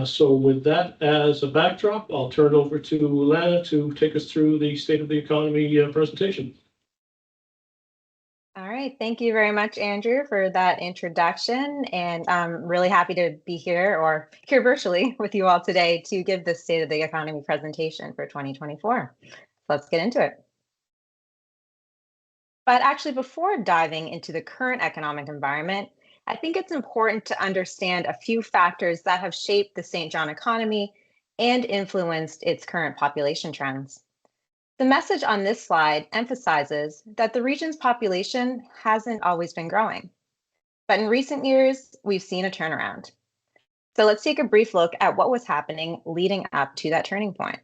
So with that as a backdrop, I'll turn it over to Lana to take us through the State of the Economy presentation. All right, thank you very much, Andrew, for that introduction. And I'm really happy to be here virtually with you all today to give the State of the Economy presentation for 2024. Let's get into it. But actually, before diving into the current economic environment, I think it's important to understand a few factors that have shaped the St. John economy and influenced its current population trends. The message on this slide emphasizes that the region's population hasn't always been growing, but in recent years, we've seen a turnaround. So let's take a brief look at what was happening leading up to that turning point.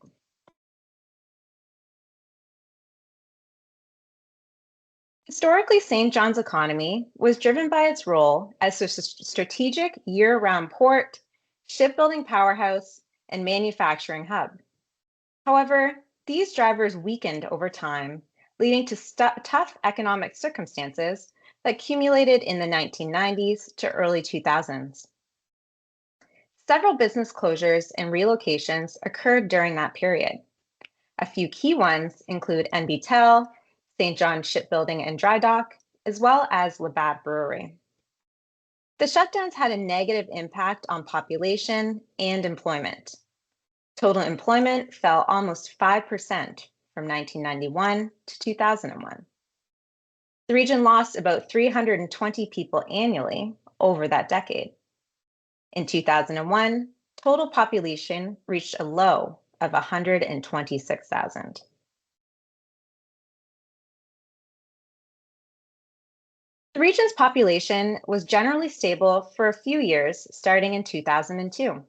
Historically, St. John's economy was driven by its role as a strategic year-round port, shipbuilding powerhouse, and manufacturing hub. However, these drivers weakened over time, leading to tough economic circumstances that accumulated in the 1990s to early 2000s. Several business closures and relocations occurred during that period. A few key ones include NBTEL, St. John Shipbuilding and Dry Dock, as well as Labatt Brewery. The shutdowns had a negative impact on population and employment. Total employment fell almost 5% from 1991 to 2001. The region lost about 320 people annually over that decade. In 2001, total population reached a low of 126,000. The region's population was generally stable for a few years starting in 2002.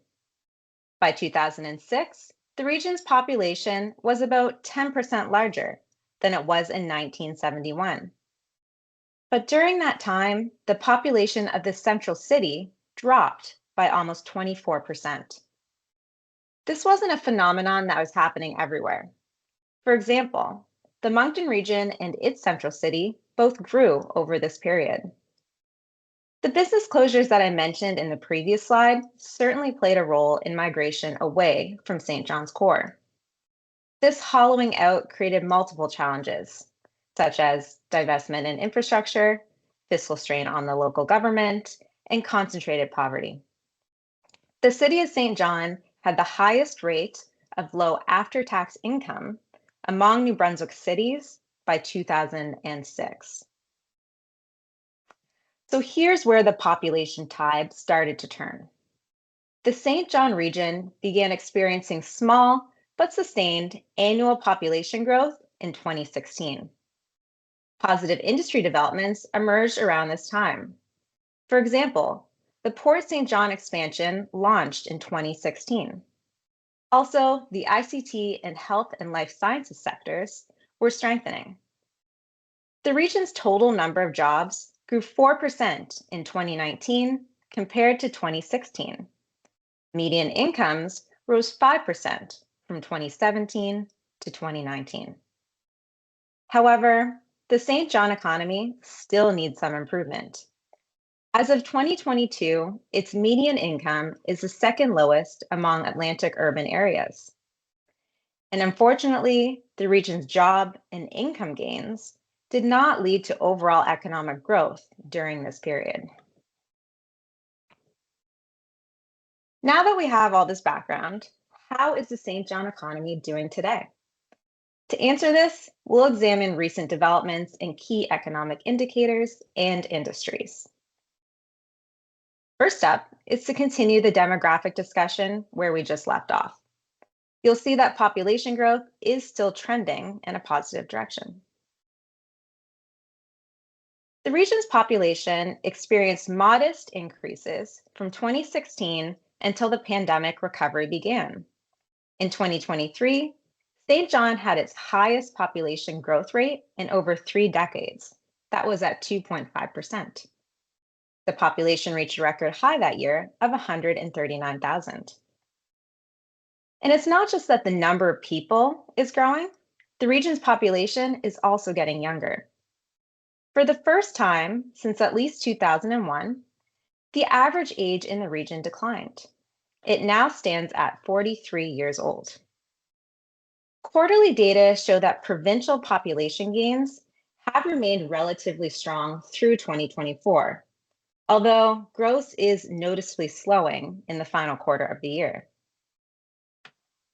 By 2006, the region's population was about 10% larger than it was in 1971. But during that time, the population of the central city dropped by almost 24%. This wasn't a phenomenon that was happening everywhere. For example, the Moncton region and its central city both grew over this period. The business closures that I mentioned in the previous slide certainly played a role in migration away from St. John's core. This hollowing out created multiple challenges, such as divestment in infrastructure, fiscal strain on the local government, and concentrated poverty. The city of St. John had the highest rate of low after-tax income among New Brunswick cities by 2006. So here's where the population tide started to turn. The St. John region began experiencing small but sustained annual population growth in 2016. Positive industry developments emerged around this time. For example, the Port St. John expansion launched in 2016. Also, the ICT and health and life sciences sectors were strengthening. The region's total number of jobs grew 4% in 2019 compared to 2016. Median incomes rose 5% from 2017 to 2019. However, the St. John economy still needs some improvement. As of 2022, its median income is the second lowest among Atlantic urban areas. And unfortunately, the region's job and income gains did not lead to overall economic growth during this period. Now that we have all this background, how is the St. John economy doing today? To answer this, we'll examine recent developments in key economic indicators and industries. First up is to continue the demographic discussion where we just left off. You'll see that population growth is still trending in a positive direction. The region's population experienced modest increases from 2016 until the pandemic recovery began. In 2023, St. John had its highest population growth rate in over 3 decades. That was at 2.5%. The population reached a record high that year of 139,000. And it's not just that the number of people is growing, the region's population is also getting younger. For the first time since at least 2001, the average age in the region declined. It now stands at 43 years old. Quarterly data show that provincial population gains have remained relatively strong through 2024, although growth is noticeably slowing in the final quarter of the year.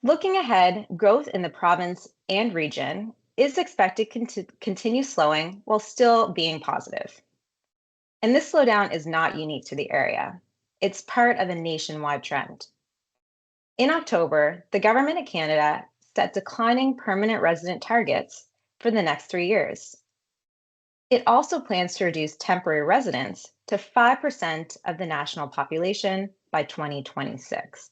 Looking ahead, growth in the province and region is expected to continue slowing while still being positive. And this slowdown is not unique to the area. It's part of a nationwide trend. In October, the Government of Canada set declining permanent resident targets for the next 3 years. It also plans to reduce temporary residents to 5% of the national population by 2026.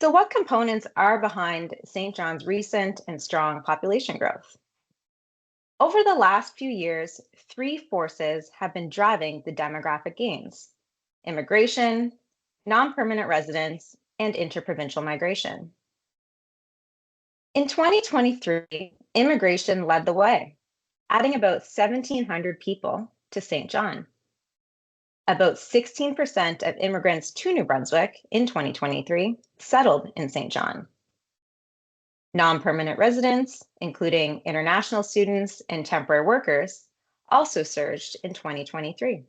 So what components are behind St. John's recent and strong population growth? Over the last few years, 3 forces have been driving the demographic gains: immigration, non-permanent residents, and interprovincial migration. In 2023, immigration led the way, adding about 1,700 people to St. John. About 16% of immigrants to New Brunswick in 2023 settled in St. John. Non-permanent residents, including international students and temporary workers, also surged in 2023.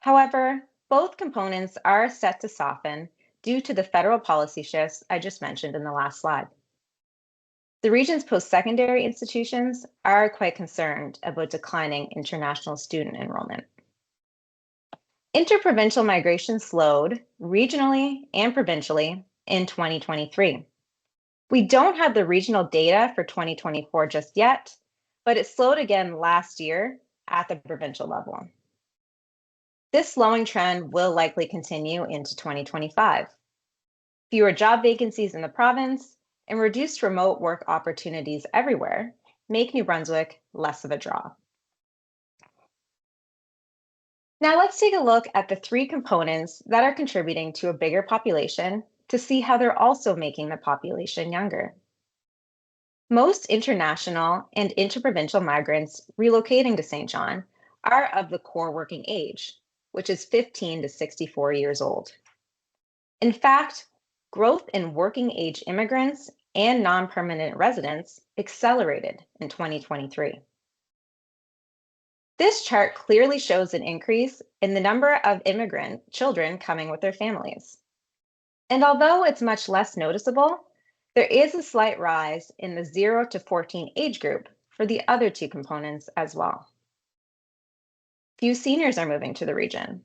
However, both components are set to soften due to the federal policy shifts I just mentioned in the last slide. The region's post-secondary institutions are quite concerned about declining international student enrollment. Interprovincial migration slowed regionally and provincially in 2023. We don't have the regional data for 2024 just yet, but it slowed again last year at the provincial level. This slowing trend will likely continue into 2025. Fewer job vacancies in the province and reduced remote work opportunities everywhere make New Brunswick less of a draw. Now let's take a look at the 3 components that are contributing to a bigger population to see how they're also making the population younger. Most international and interprovincial migrants relocating to St. John are of the core working age, which is 15 to 64 years old. In fact, growth in working age immigrants and non-permanent residents accelerated in 2023. This chart clearly shows an increase in the number of immigrant children coming with their families. And although it's much less noticeable, there is a slight rise in the 0 to 14 age group for the other 2 components as well. Few seniors are moving to the region.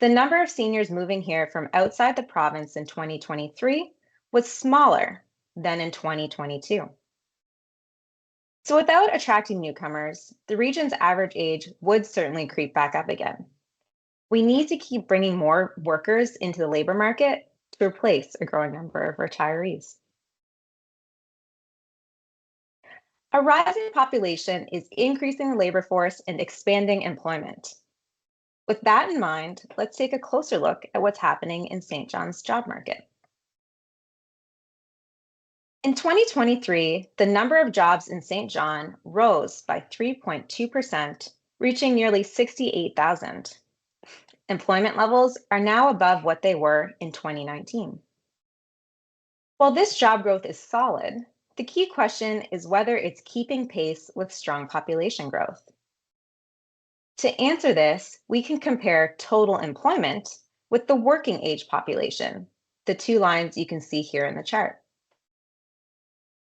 The number of seniors moving here from outside the province in 2023 was smaller than in 2022. So without attracting newcomers, the region's average age would certainly creep back up again. We need to keep bringing more workers into the labor market to replace a growing number of retirees. A rising population is increasing the labor force and expanding employment. With that in mind, let's take a closer look at what's happening in St. John's job market. In 2023, the number of jobs in St. John rose by 3.2%, reaching nearly 68,000. Employment levels are now above what they were in 2019. While this job growth is solid, the key question is whether it's keeping pace with strong population growth. To answer this, we can compare total employment with the working age population, the 2 lines you can see here in the chart.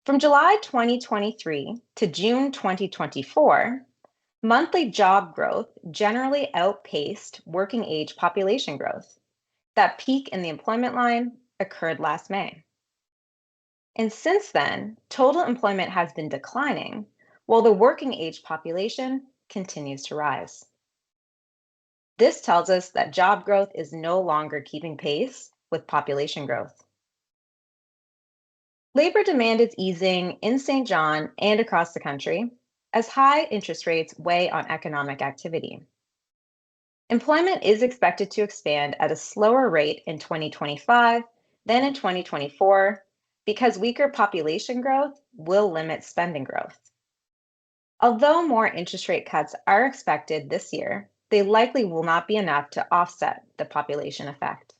From July 2023 to June 2024, monthly job growth generally outpaced working age population growth. That peak in the employment line occurred last May. And since then, total employment has been declining, while the working age population continues to rise. This tells us that job growth is no longer keeping pace with population growth. Labor demand is easing in St. John and across the country as high interest rates weigh on economic activity. Employment is expected to expand at a slower rate in 2025 than in 2024 because weaker population growth will limit spending growth. Although more interest rate cuts are expected this year, they likely will not be enough to offset the population effect.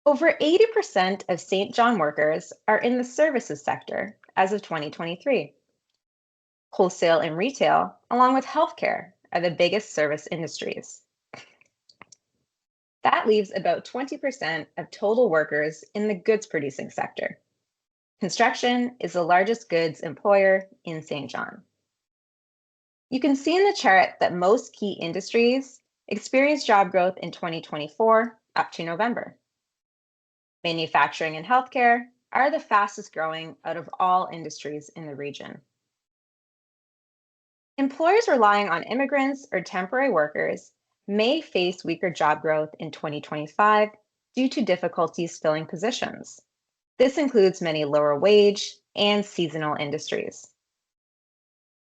Over 80% of Saint John workers are in the services sector as of 2023. Wholesale and retail, along with healthcare, are the biggest service industries. That leaves about 20% of total workers in the goods producing sector. Construction is the largest goods employer in Saint John. You can see in the chart that most key industries experienced job growth in 2024 up to November. Manufacturing and healthcare are the fastest growing out of all industries in the region. Employers relying on immigrants or temporary workers may face weaker job growth in 2025 due to difficulties filling positions. This includes many lower wage and seasonal industries.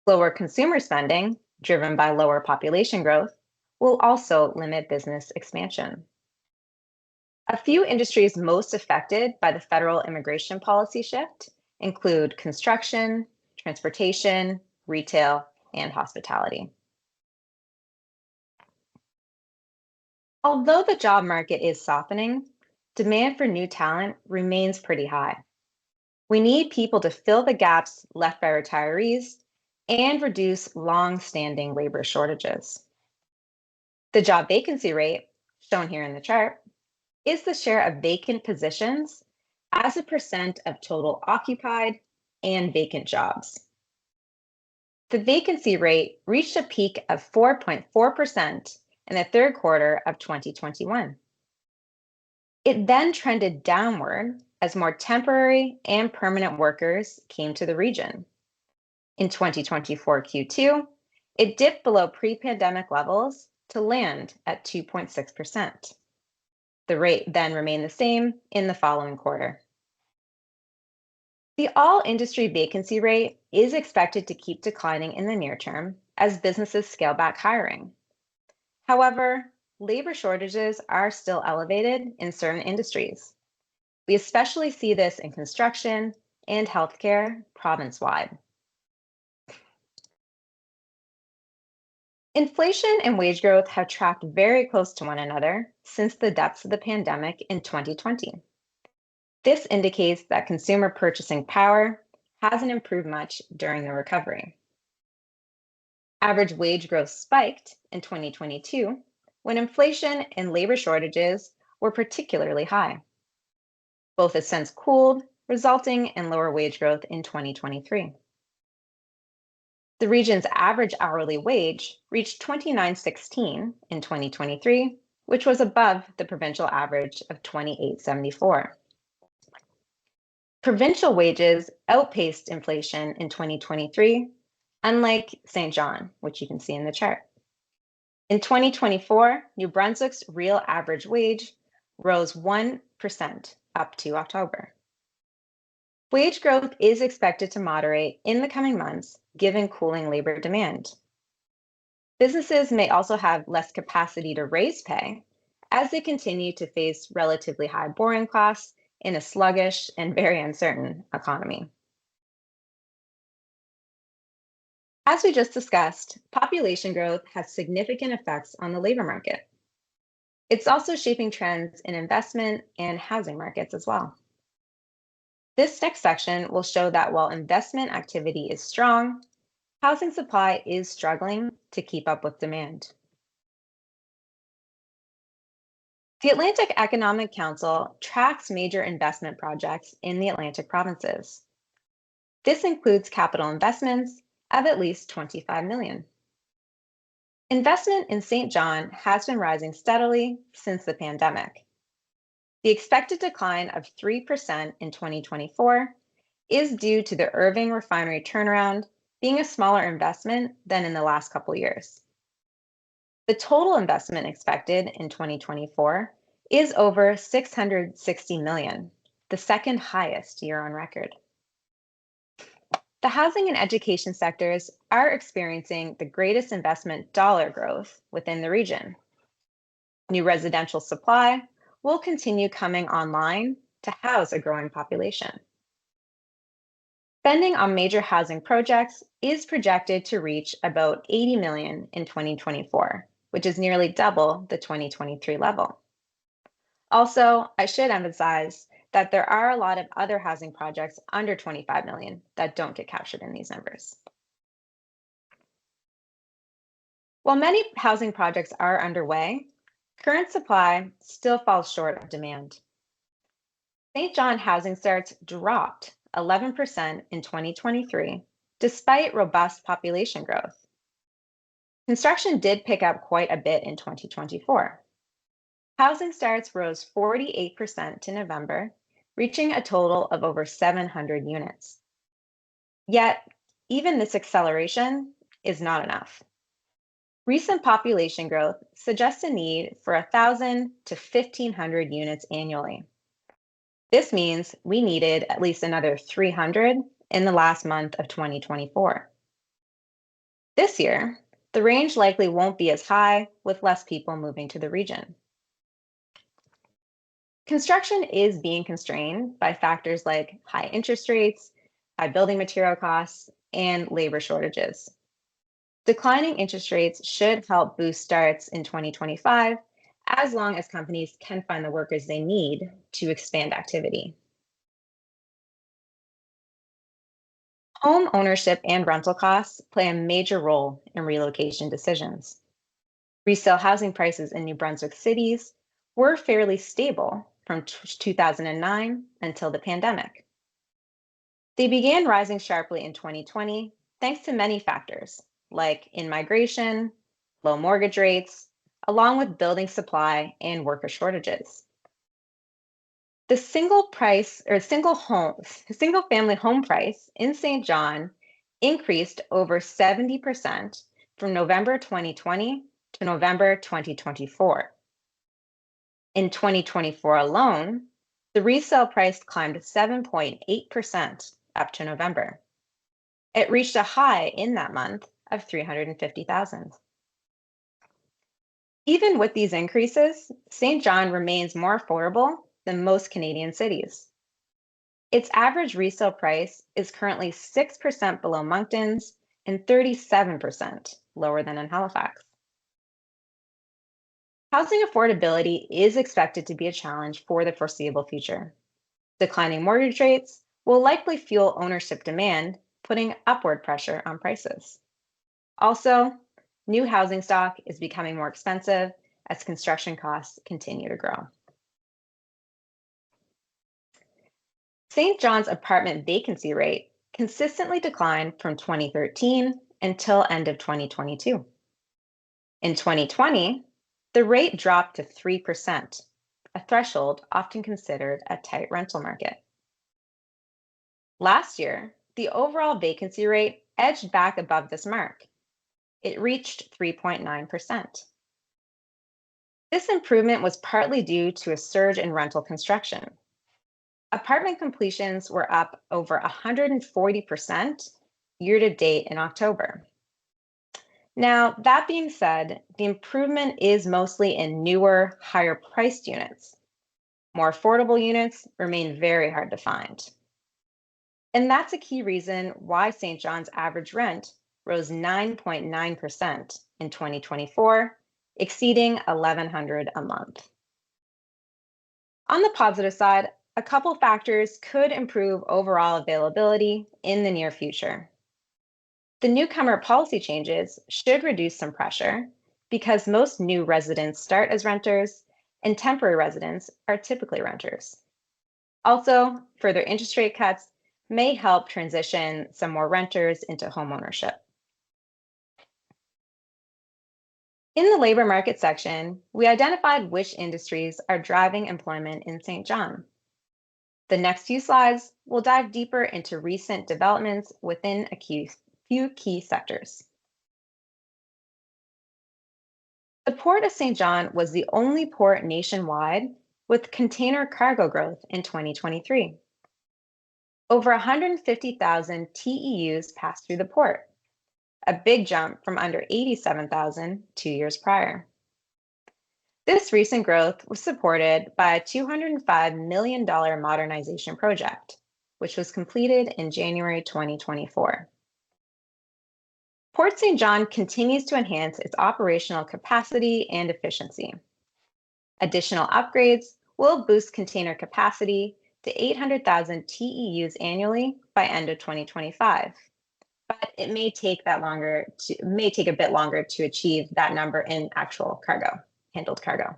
Lower consumer spending, driven by lower population growth, will also limit business expansion. A few industries most affected by the federal immigration policy shift include construction, transportation, retail, and hospitality. Although the job market is softening, demand for new talent remains pretty high. We need people to fill the gaps left by retirees and reduce long-standing labor shortages. The job vacancy rate, shown here in the chart, is the share of vacant positions as a percent of total occupied and vacant jobs. The vacancy rate reached a peak of 4.4% in the third quarter of 2021. It then trended downward as more temporary and permanent workers came to the region. In 2024 Q2, it dipped below pre-pandemic levels to land at 2.6%. The rate then remained the same in the following quarter. The all-industry vacancy rate is expected to keep declining in the near term as businesses scale back hiring. However, labor shortages are still elevated in certain industries. We especially see this in construction and healthcare province-wide. Inflation and wage growth have tracked very close to one another since the depths of the pandemic in 2020. This indicates that consumer purchasing power hasn't improved much during the recovery. Average wage growth spiked in 2022 when inflation and labor shortages were particularly high. Both have since cooled, resulting in lower wage growth in 2023. The region's average hourly wage reached $29.16 in 2023, which was above the provincial average of $28.74. Provincial wages outpaced inflation in 2023, unlike Saint John, which you can see in the chart. In 2024, New Brunswick's real average wage rose 1% up to October. Wage growth is expected to moderate in the coming months, given cooling labor demand. Businesses may also have less capacity to raise pay as they continue to face relatively high borrowing costs in a sluggish and very uncertain economy. As we just discussed, population growth has significant effects on the labor market. It's also shaping trends in investment and housing markets as well. This next section will show that while investment activity is strong, housing supply is struggling to keep up with demand. The Atlantic Economic Council tracks major investment projects in the Atlantic provinces. This includes capital investments of at least $25 million. Investment in Saint John has been rising steadily since the pandemic. The expected decline of 3% in 2024 is due to the Irving refinery turnaround being a smaller investment than in the last couple years. The total investment expected in 2024 is over $660 million, the second highest year on record. The housing and education sectors are experiencing the greatest investment dollar growth within the region. New residential supply will continue coming online to house a growing population. Spending on major housing projects is projected to reach about $80 million in 2024, which is nearly double the 2023 level. Also, I should emphasize that there are a lot of other housing projects under 25 million that don't get captured in these numbers. While many housing projects are underway, current supply still falls short of demand. St. John housing starts dropped 11% in 2023, despite robust population growth. Construction did pick up quite a bit in 2024. Housing starts rose 48% to November, reaching a total of over 700 units. Yet, even this acceleration is not enough. Recent population growth suggests a need for 1,000 to 1,500 units annually. This means we needed at least another 300 in the last month of 2024. This year, the range likely won't be as high with less people moving to the region. Construction is being constrained by factors like high interest rates, high building material costs, and labor shortages. Declining interest rates should help boost starts in 2025, as long as companies can find the workers they need to expand activity. Home ownership and rental costs play a major role in relocation decisions. Resale housing prices in New Brunswick cities were fairly stable from 2009 until the pandemic. They began rising sharply in 2020 thanks to many factors, like in-migration, low mortgage rates, along with building supply and worker shortages. The single family home price in St. John increased over 70% from November 2020 to November 2024. In 2024 alone, the resale price climbed 7.8% up to November. It reached a high in that month of $350,000. Even with these increases, St. John remains more affordable than most Canadian cities. Its average resale price is currently 6% below Moncton's and 37% lower than in Halifax. Housing affordability is expected to be a challenge for the foreseeable future. Declining mortgage rates will likely fuel ownership demand, putting upward pressure on prices. Also, new housing stock is becoming more expensive as construction costs continue to grow. St. John's apartment vacancy rate consistently declined from 2013 until end of 2022. In 2020, the rate dropped to 3%, a threshold often considered a tight rental market. Last year, the overall vacancy rate edged back above this mark. It reached 3.9%. This improvement was partly due to a surge in rental construction. Apartment completions were up over 140% year to date in October. Now, that being said, the improvement is mostly in newer, higher priced units. More affordable units remain very hard to find. And that's a key reason why St. John's average rent rose 9.9% in 2024, exceeding $1,100 a month. On the positive side, a couple factors could improve overall availability in the near future. The newcomer policy changes should reduce some pressure because most new residents start as renters and temporary residents are typically renters. Also, further interest rate cuts may help transition some more renters into homeownership. In the labor market section, we identified which industries are driving employment in St. John. The next few slides will dive deeper into recent developments within a few key sectors. The Port of St. John was the only port nationwide with container cargo growth in 2023. Over 150,000 TEUs passed through the port, a big jump from under 87,000 2 years prior. This recent growth was supported by a $205 million modernization project, which was completed in January 2024. Port Saint John continues to enhance its operational capacity and efficiency. Additional upgrades will boost container capacity to 800,000 TEUs annually by end of 2025. But it may take a bit longer to achieve that number in actual handled cargo.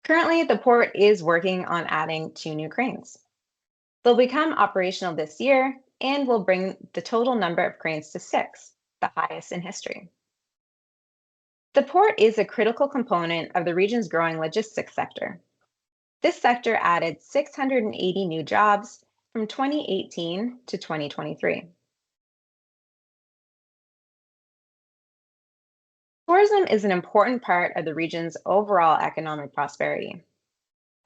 Currently, the port is working on adding 2 new cranes. They'll become operational this year and will bring the total number of cranes to 6, the highest in history. The port is a critical component of the region's growing logistics sector. This sector added 680 new jobs from 2018 to 2023. Tourism is an important part of the region's overall economic prosperity.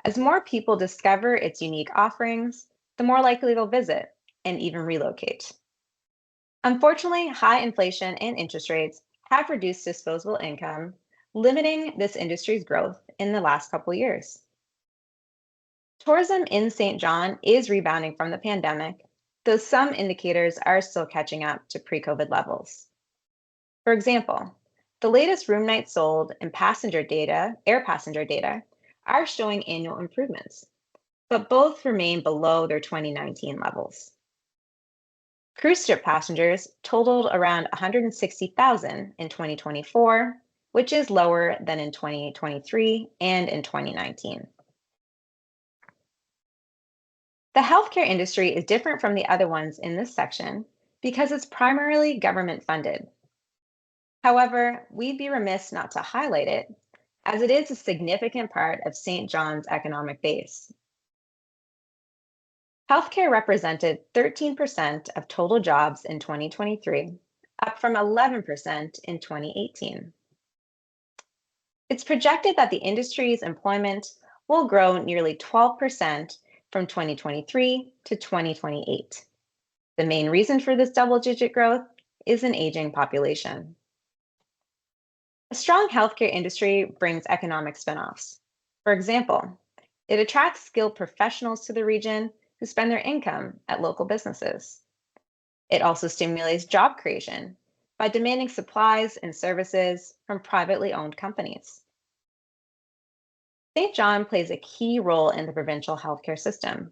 As more people discover its unique offerings, the more likely they'll visit and even relocate. Unfortunately, high inflation and interest rates have reduced disposable income, limiting this industry's growth in the last couple years. Tourism in Saint John is rebounding from the pandemic, though some indicators are still catching up to pre-COVID levels. For example, the latest room nights sold and air passenger data are showing annual improvements, but both remain below their 2019 levels. Cruise ship passengers totaled around 160,000 in 2024, which is lower than in 2023 and in 2019. The healthcare industry is different from the other ones in this section because it's primarily government funded. However, we'd be remiss not to highlight it, as it is a significant part of Saint John's economic base. Healthcare represented 13% of total jobs in 2023, up from 11% in 2018. It's projected that the industry's employment will grow nearly 12% from 2023 to 2028. The main reason for this double-digit growth is an aging population. A strong healthcare industry brings economic spinoffs. For example, it attracts skilled professionals to the region who spend their income at local businesses. It also stimulates job creation by demanding supplies and services from privately owned companies. Saint John plays a key role in the provincial healthcare system.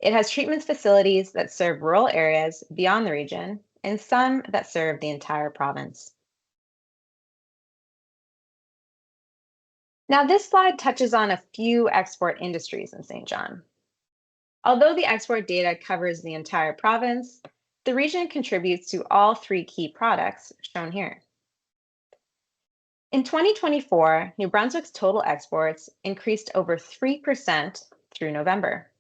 It has treatment facilities that serve rural areas beyond the region and some that serve the entire province. Now, this slide touches on a few export industries in Saint John. Although the export data covers the entire province, the region contributes to all 3 key products shown here. In 2024, New Brunswick's total exports increased over 3% through November.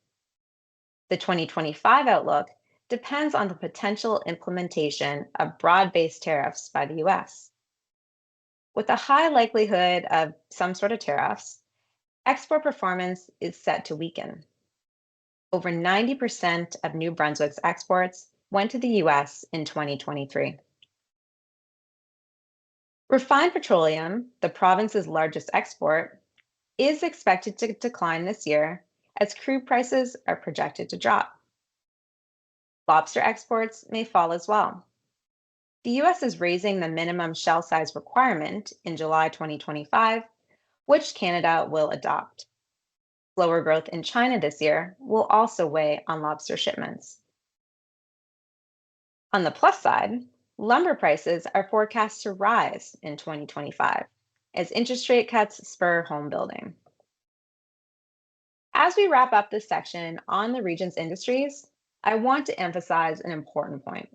The 2025 outlook depends on the potential implementation of broad-based tariffs by the US. With a high likelihood of some sort of tariffs, export performance is set to weaken. Over 90% of New Brunswick's exports went to the US in 2023. Refined petroleum, the province's largest export, is expected to decline this year as crude prices are projected to drop. Lobster exports may fall as well. The US is raising the minimum shell size requirement in July 2025, which Canada will adopt. Slower growth in China this year will also weigh on lobster shipments. On the plus side, lumber prices are forecast to rise in 2025 as interest rate cuts spur home building. As we wrap up this section on the region's industries, I want to emphasize an important point.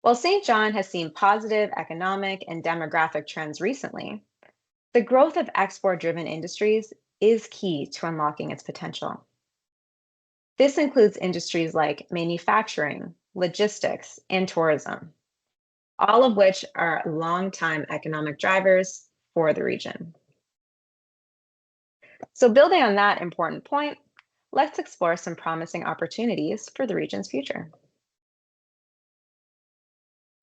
While Saint John has seen positive economic and demographic trends recently, the growth of export-driven industries is key to unlocking its potential. This includes industries like manufacturing, logistics, and tourism, all of which are long-time economic drivers for the region. So building on that important point, let's explore some promising opportunities for the region's future.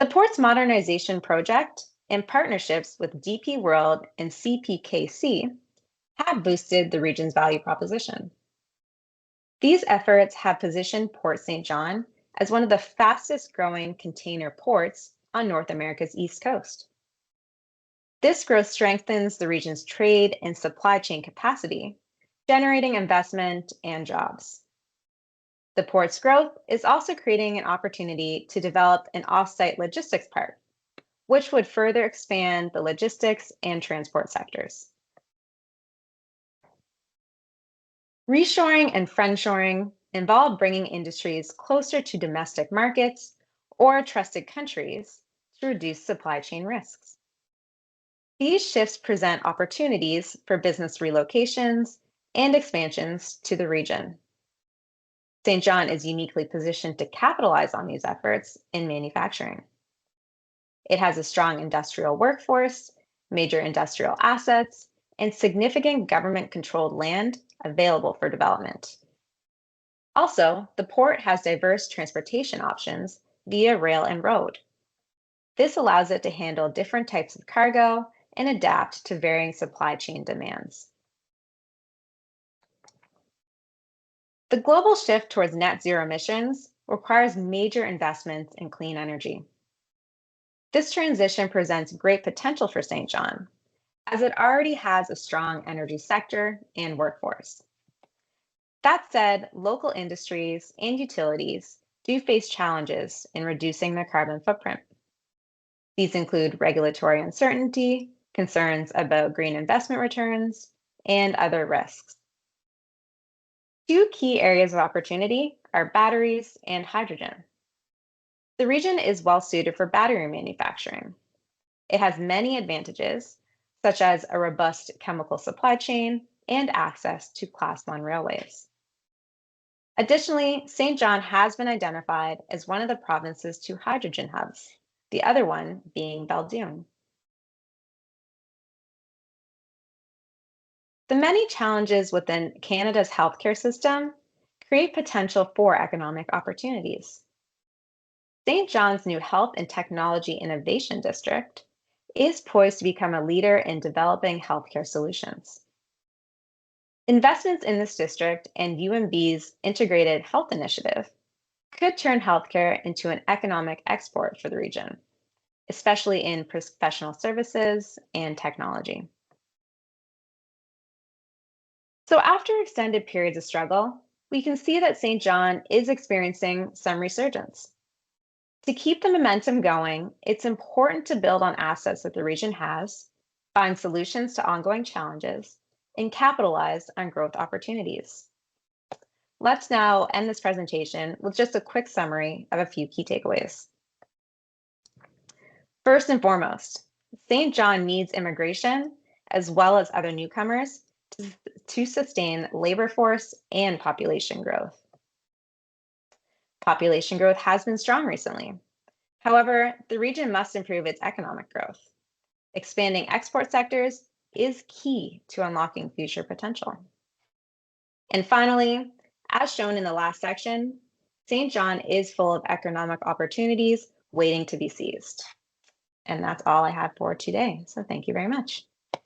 The port's modernization project and partnerships with DP World and CPKC have boosted the region's value proposition. These efforts have positioned Port St. John as one of the fastest growing container ports on North America's East Coast. This growth strengthens the region's trade and supply chain capacity, generating investment and jobs. The port's growth is also creating an opportunity to develop an off-site logistics park, which would further expand the logistics and transport sectors. Reshoring and friendshoring involve bringing industries closer to domestic markets or trusted countries to reduce supply chain risks. These shifts present opportunities for business relocations and expansions to the region. St. John is uniquely positioned to capitalize on these efforts in manufacturing. It has a strong industrial workforce, major industrial assets, and significant government-controlled land available for development. Also, the port has diverse transportation options via rail and road. This allows it to handle different types of cargo and adapt to varying supply chain demands. The global shift towards net zero emissions requires major investments in clean energy. This transition presents great potential for St. John, as it already has a strong energy sector and workforce. That said, local industries and utilities do face challenges in reducing their carbon footprint. These include regulatory uncertainty, concerns about green investment returns, and other risks. Two key areas of opportunity are batteries and hydrogen. The region is well suited for battery manufacturing. It has many advantages, such as a robust chemical supply chain and access to Class 1 railways. Additionally, St. John has been identified as one of the province's two hydrogen hubs, the other one being Belledune. The many challenges within Canada's healthcare system create potential for economic opportunities. St. John's new Health and Technology Innovation District is poised to become a leader in developing healthcare solutions. Investments in this district and UNB's Integrated Health Initiative could turn healthcare into an economic export for the region, especially in professional services and technology. So after extended periods of struggle, we can see that St. John is experiencing some resurgence. To keep the momentum going, it's important to build on assets that the region has, find solutions to ongoing challenges, and capitalize on growth opportunities. Let's now end this presentation with just a quick summary of a few key takeaways. First and foremost, St. John needs immigration as well as other newcomers to sustain labor force and population growth. Population growth has been strong recently. However, the region must improve its economic growth. Expanding export sectors is key to unlocking future potential. And finally, as shown in the last section, St. John is full of economic opportunities waiting to be seized. And that's all I have for today. So thank you very much.